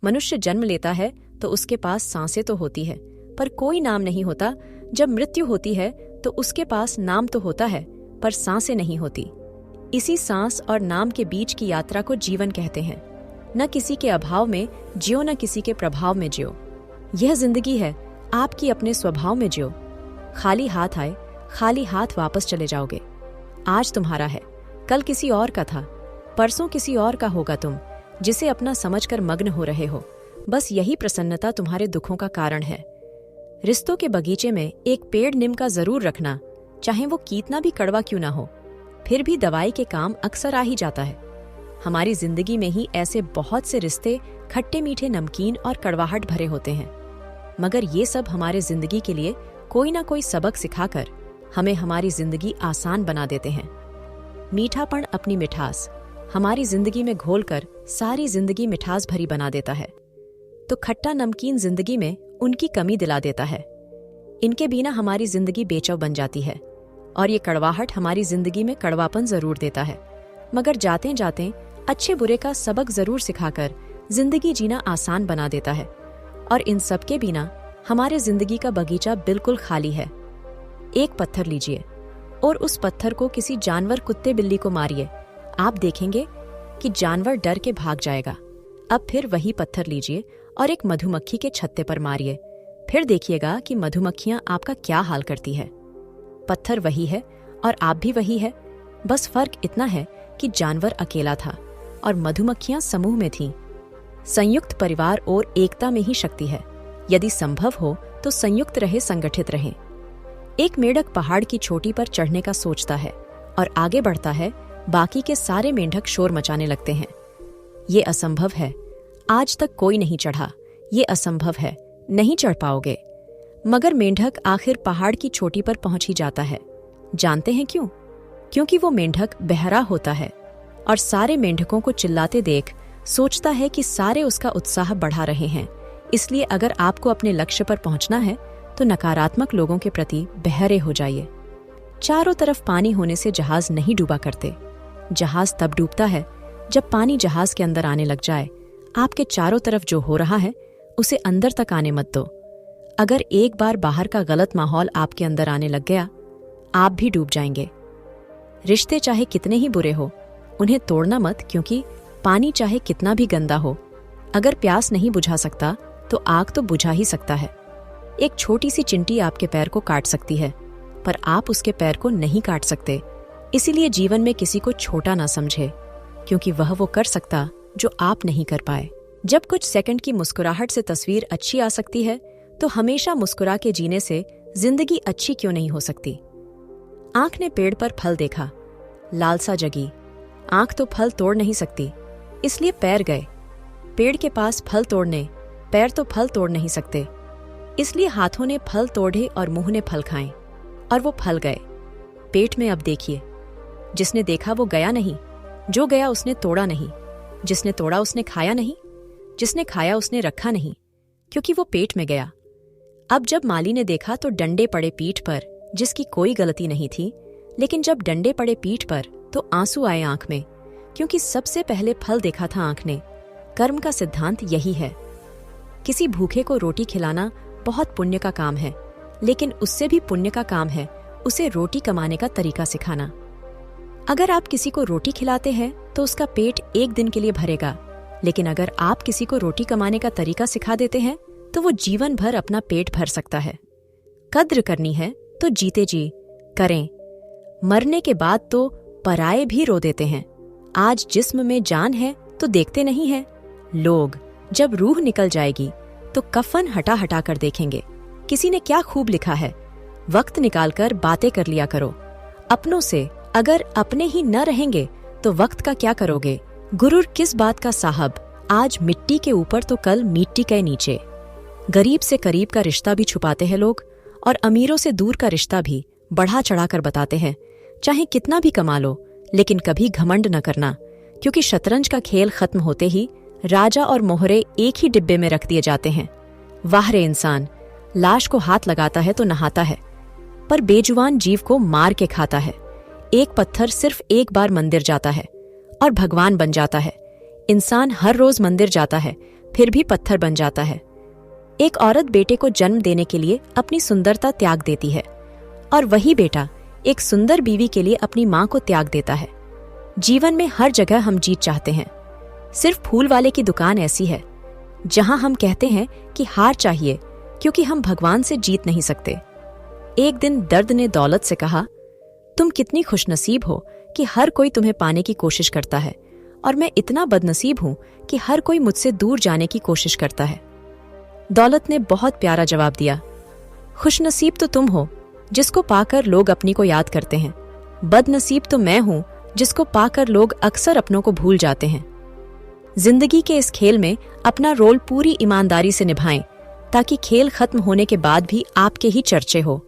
मनुष्य जन्म लेता है तो उसके पास सांसें तो होती है, पर कोई नाम नहीं होता। जब मृत्यु होती है तो उसके पास नाम तो होता है, पर सांसें नहीं होती। इसी सांस और नाम के बीच की यात्रा को जीवन कहते हैं। न किसी के अभाव में जियो, न किसी के प्रभाव में जियो। यह जिंदगी है, आपकी अपने स्वभाव में जियो। खाली हाथ आए, खाली हाथ वापस चले जाओगे। आज तुम्हारा है, कल किसी और का था, परसों किसी और का होगा। तुम जिसे अपना समझकर मग्न हो रहे हो, बस यही प्रसन्नता तुम्हारे दुखों का कारण है। रिश्तों के बगीचे में एक पेड़ नीम का जरूर रखना, चाहे वो कितना भी कड़वा क्यों ना हो, फिर भी दवाई के काम अक्सर आ ही जाता है। हमारी जिंदगी में ही ऐसे बहुत से रिश्ते खट्टे मीठे, नमकीन और कड़वाहट भरे होते हैं, मगर ये सब हमारे जिंदगी के लिए कोई ना कोई सबक सिखाकर हमें हमारी जिंदगी आसान बना देते हैं। मीठापन अपनी मिठास हमारी जिंदगी में घोलकर सारी जिंदगी मिठास भरी बना देता है, तो खट्टा नमकीन जिंदगी में उनकी कमी दिला देता है। इनके बिना हमारी जिंदगी बेचैन बन जाती है, और ये कड़वाहट हमारी जिंदगी में कड़वापन जरूर देता है, मगर जाते जाते अच्छे बुरे का सबक जरूर सिखाकर जिंदगी जीना आसान बना देता है। और इन सब के बिना हमारे जिंदगी का बगीचा बिल्कुल खाली है। एक पत्थर लीजिए और उस पत्थर को किसी जानवर, कुत्ते बिल्ली को मारिए, आप देखेंगे कि जानवर डर के भाग जाएगा। अब फिर वही पत्थर लीजिए और एक मधुमक्खी के छत्ते पर मारिए, फिर देखिएगा कि मधुमक्खियां आपका क्या हाल करती है। पत्थर वही है और आप भी वही है, बस फर्क इतना है कि जानवर अकेला था और मधुमक्खियां समूह में थीं। संयुक्त परिवार और एकता में ही शक्ति है। यदि संभव हो तो संयुक्त रहे, संगठित रहे। एक मेंढक पहाड़ की चोटी पर चढ़ने का सोचता है और आगे बढ़ता है, बाकी के सारे मेंढक शोर मचाने लगते हैं। ये असंभव है, आज तक कोई नहीं चढ़ा, ये असंभव है, नहीं चढ़ पाओगे। मगर मेंढक आखिर पहाड़ की चोटी पर पहुंच ही जाता है। जानते हैं क्यों? क्योंकि वो मेंढक बहरा होता है और सारे मेंढकों को चिल्लाते देख सोचता है कि सारे उसका उत्साह बढ़ा रहे हैं। इसलिए अगर आपको अपने लक्ष्य पर पहुंचना है तो नकारात्मक लोगों के प्रति बहरे हो जाइए। चारों तरफ पानी होने से जहाज नहीं डूबा करते। जहाज तब डूबता है जब पानी जहाज के अंदर आने लग जाए। आपके चारों तरफ जो हो रहा है उसे अंदर तक आने मत दो। अगर एक बार बाहर का गलत माहौल आपके अंदर आने लग गया, आप भी डूब जाएंगे। रिश्ते चाहे कितने ही बुरे हो, उन्हें तोड़ना मत, क्योंकि पानी चाहे कितना भी गंदा हो, अगर प्यास नहीं बुझा सकता तो आग तो बुझा ही सकता है। एक छोटी सी चिंटी आपके पैर को काट सकती है, पर आप उसके पैर को नहीं काट सकते। इसीलिए जीवन में किसी को छोटा ना समझे, क्योंकि वह वो कर सकता जो आप नहीं कर पाए। जब कुछ सेकंड की मुस्कुराहट से तस्वीर अच्छी आ सकती है, तो हमेशा मुस्कुरा के जीने से जिंदगी अच्छी क्यों नहीं हो सकती। आंख ने पेड़ पर फल देखा, लालसा जगी। आंख तो फल तोड़ नहीं सकती, इसलिए पैर गए। पेड़ के पास फल तोड़ने, पैर तो फल तोड़ नहीं सकते, इसलिए हाथों ने फल तोड़े और मुंह ने फल खाए, और वो फल गए। पेट में अब देखिए, जिसने देखा वो गया नहीं, जो गया उसने तोड़ा नहीं, जिसने तोड़ा उसने खाया नहीं, जिसने खाया उसने रखा नहीं, क्योंकि वो पेट में गया। अब जब माली ने देखा तो डंडे पड़े पीठ पर, जिसकी कोई गलती नहीं थी, लेकिन जब डंडे पड़े पीठ पर तो आंसू आए आंख में, क्योंकि सबसे पहले फल देखा था आंख ने। कर्म का सिद्धांत यही है। किसी भूखे को रोटी खिलाना बहुत पुण्य का काम है, लेकिन उससे भी पुण्य का काम है उसे रोटी कमाने का तरीका सिखाना। अगर आप किसी को रोटी खिलाते हैं तो उसका पेट एक दिन के लिए भरेगा, लेकिन अगर आप किसी को रोटी कमाने का तरीका सिखा देते हैं तो वो जीवन भर अपना पेट भर सकता है। कद्र करनी है तो जीते जी करें। मरने के बाद तो पराये भी रो देते हैं। आज जिस्म में जान है तो देखते नहीं है लोग। जब रूह निकल जाएगी तो कफन हटा हटा कर देखेंगे। किसी ने क्या खूब लिखा है, वक्त निकालकर बातें कर लिया करो अपनों से। अगर अपने ही न रहेंगे तो वक्त का क्या करोगे। गुरूर किस बात का साहब, आज मिट्टी के ऊपर तो कल मिट्टी के नीचे। गरीब से करीब का रिश्ता भी छुपाते हैं लोग, और अमीरों से दूर का रिश्ता भी बढ़ा चढ़ा कर बताते हैं। चाहे कितना भी कमा लो, लेकिन कभी घमंड न करना, क्योंकि शतरंज का खेल खत्म होते ही राजा और मोहरे एक ही डिब्बे में रख दिए जाते हैं। वाह रे इंसान, लाश को हाथ लगाता है तो नहाता है, पर बेजुबान जीव को मार के खाता है। एक पत्थर सिर्फ एक बार मंदिर जाता है और भगवान बन जाता है। इंसान हर रोज मंदिर जाता है फिर भी पत्थर बन जाता है। एक औरत बेटे को जन्म देने के लिए अपनी सुंदरता त्याग देती है और वही बेटा एक सुंदर बीवी के लिए अपनी मां को त्याग देता है। जीवन में हर जगह हम जीत चाहते हैं। सिर्फ फूल वाले की दुकान ऐसी है जहां हम कहते हैं कि हार चाहिए क्योंकि हम भगवान से जीत नहीं सकते। एक दिन दर्द ने दौलत से कहा, तुम कितनी खुशनसीब हो कि हर कोई तुम्हें पाने की कोशिश करता है और मैं इतना बदनसीब हूं कि हर कोई मुझसे दूर जाने की कोशिश करता है। दौलत ने बहुत प्यारा जवाब दिया, खुशनसीब तो तुम हो जिसको पाकर लोग अपनी को याद करते हैं। बदनसीब तो मैं हूं जिसको पाकर लोग अक्सर अपनों को भूल जाते हैं। जिंदगी के इस खेल में अपना रोल पूरी ईमानदारी से निभाएं ताकि खेल खत्म होने के बाद भी आपके ही चर्चे हो।